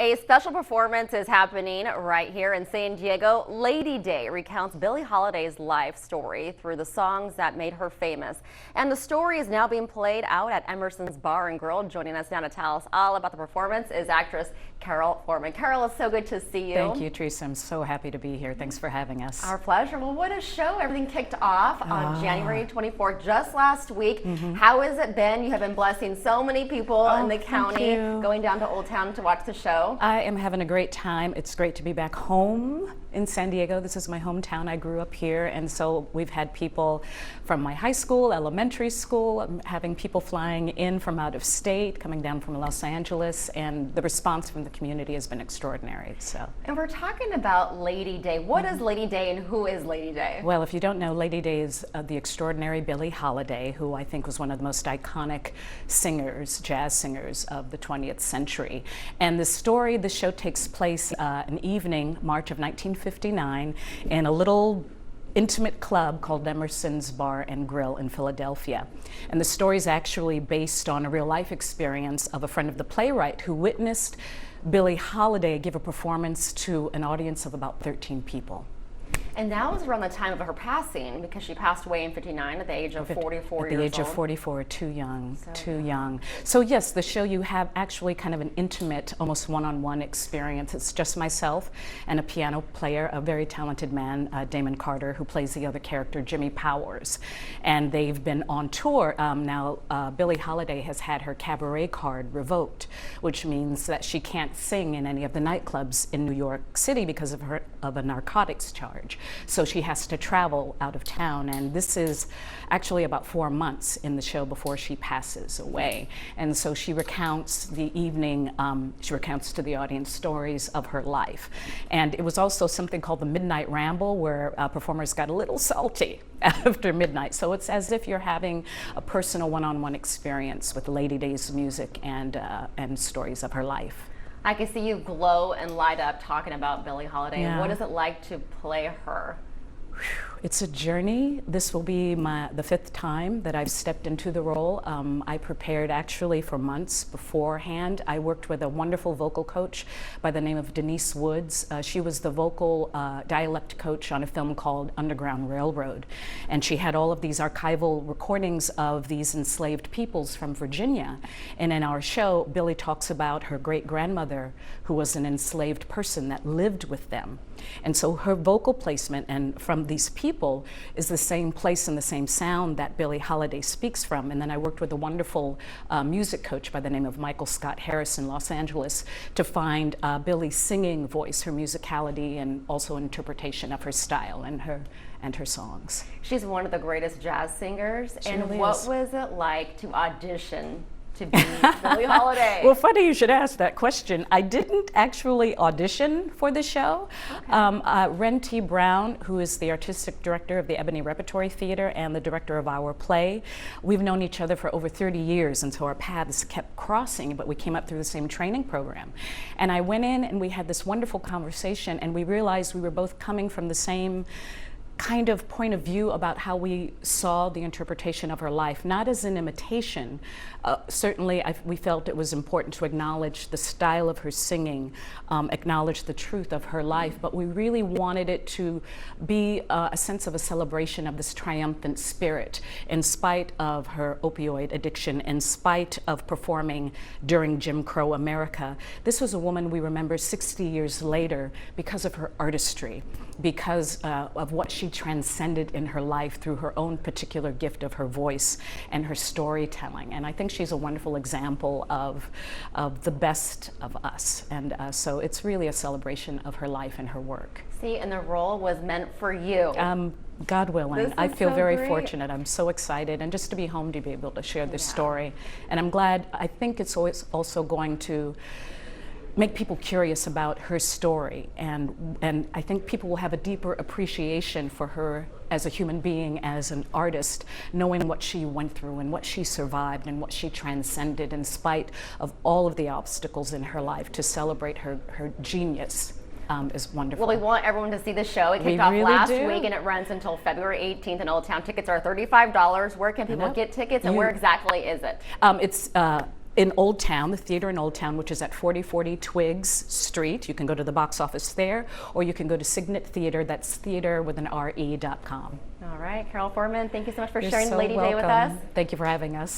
A special performance is happening right here in San Diego. Lady Day recounts Billie Holiday's life story through the songs that made her famous. And the story is now being played out at Emerson's Bar and Grill. Joining us now to tell us all about the performance is actress Karole Foreman. Karole, it's so good to see you. Thank you, Teresa. I'm so happy to be here. Thanks for having us. Our pleasure. Well, what a show. Everything kicked off on January 24th, just last week. How has it been? You have been blessing so many people in the county, going down to Old Town to watch the show. I am having a great time. It's great to be back home in San Diego. This is my hometown. I grew up here, and so we've had people from my high school, elementary school. I'm having people flying in from out of state, coming down from Los Angeles, and the response from the community has been extraordinary. And we're talking about Lady Day. What is Lady Day and who is Lady Day? Well, if you don't know, Lady Day is the extraordinary Billie Holiday, who I think was one of the most iconic singers, jazz singers of the 20th century. And the show takes place an evening, March of 1959, in a little intimate club called Emerson's Bar and Grill in Philadelphia. And the story is actually based on a real life experience of a friend of the playwright who witnessed Billie Holiday give a performance to an audience of about 13 people. And that was around the time of her passing, because she passed away in '59 at the age of 44 years old. At the age of 44, too young, too young. So yes, the show, you have actually kind of an intimate, almost one-on-one experience. It's just myself and a piano player, a very talented man, Damon Carter, who plays the other character, Jimmy Powers. And they've been on tour. Now, Billie Holiday has had her cabaret card revoked, which means that she can't sing in any of the nightclubs in New York City because of a narcotics charge. So she has to travel out of town, and this is actually about 4 months in the show before she passes away. And so she recounts the evening, she recounts to the audience stories of her life. And it was also something called the Midnight Ramble, where performers got a little salty after midnight. So it's as if you're having a personal one-on-one experience with Lady Day's music and stories of her life. I can see you glow and light up talking about Billie Holiday. Yeah. What is it like to play her? It's a journey. This will be the 5th time that I've stepped into the role. I prepared actually for months beforehand. I worked with a wonderful vocal coach by the name of Denise Woods. She was the vocal dialect coach on a film called Underground Railroad. And she had all of these archival recordings of these enslaved peoples from Virginia. And in our show, Billie talks about her great-grandmother, who was an enslaved person that lived with them. And so her vocal placement and from these people is the same place and the same sound that Billie Holiday speaks from. And then I worked with a wonderful music coach by the name of Michael Scott Harris in Los Angeles to find Billie's singing voice, her musicality, and also interpretation of her style and her songs. She's one of the greatest jazz singers. She and really what is. was it like to audition to be Billie Holiday? Well, funny you should ask that question. I didn't actually audition for the show. Okay. Ren T. Brown, who is the artistic director of the Ebony Repertory Theater and the director of our play, we've known each other for over 30 years, and so our paths kept crossing, but we came up through the same training program. And I went in and we had this wonderful conversation, and we realized we were both coming from the same kind of point of view about how we saw the interpretation of her life, not as an imitation. Certainly we felt it was important to acknowledge the style of her singing, acknowledge the truth of her life, but we really wanted it to be a sense of a celebration of this triumphant spirit in spite of her opioid addiction, in spite of performing during Jim Crow America. This was a woman we remember 60 years later because of her artistry, because of what she transcended in her life through her own particular gift of her voice and her storytelling. And I think she's a wonderful example of the best of us. And so it's really a celebration of her life and her work. See, and the role was meant for you. God willing. I feel so very great. Fortunate. I'm so excited, and just to be home to be able to share this story. And I'm glad. I think it's always also going to make people curious about her story, and I think people will have a deeper appreciation for her as a human being, as an artist, knowing what she went through and what she survived and what she transcended in spite of all of the obstacles in her life, to celebrate her genius. Is wonderful. Well, we want everyone to see the show. It kicked off last week and it runs until February 18th in Old Town. Tickets are $35. Where can people get tickets, and where exactly is it? It's in Old Town, the theater in Old Town, which is at 4040 Twiggs Street. You can go to the box office there, or you can go to Cygnet Theater, that's theater with an RE.com. All right, Karole Foreman, thank you so much for You're sharing so Lady Day with us. welcome. Thank you for having us.